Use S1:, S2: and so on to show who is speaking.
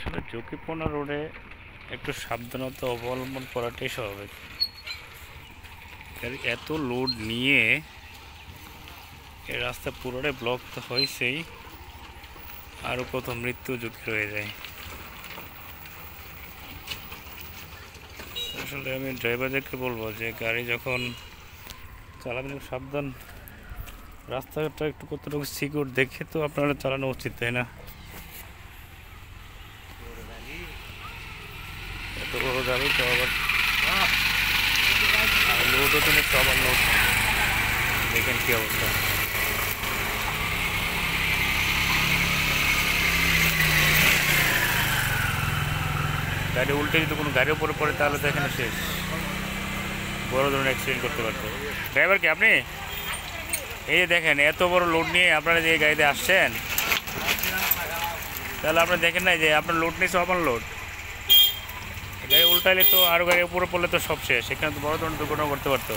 S1: আসলে ঝুঁকিপূর্ণ রোডে একটু সাবধানতা অবলম্বন করাটাই স্বাভাবিক। এত লোড নিয়ে এই রাস্তা পুরোটাই ব্লক তো হয়েছেই, আরও কত মৃত্যু ঝুঁকি রয়ে যায়। আসলে আমি ড্রাইভারদেরকে বলবো যে গাড়ি যখন চালাবেন সাবধান, রাস্তাটা একটু কতটুকু সিকিউর দেখে তো আপনারা চালানো উচিত, তাই না? এত বড় গাড়ি তো আবার লোডও তো একটু আবার লোড, দেখেন কি অবস্থা। গাড়ি উল্টে যদি কোনো গাড়ির উপরে পড়ে তাহলে তো এখানে শেষ, বড় ধরনের অ্যাক্সিডেন্ট করতে পারতো। ড্রাইভার কি আপনি? এই যে দেখেন এত বড় লোড নিয়ে আপনারা যে গাড়িতে আসছেন, তাহলে আপনি দেখেন না যে আপনার লোড নিয়েছে ওভার লোড, গাড়ি উল্টাইলে তো আরও গাড়ির উপরে পড়লে তো সব শেষ, এখানে তো বড় ধরনের দুর্ঘটনা করতে পারতো।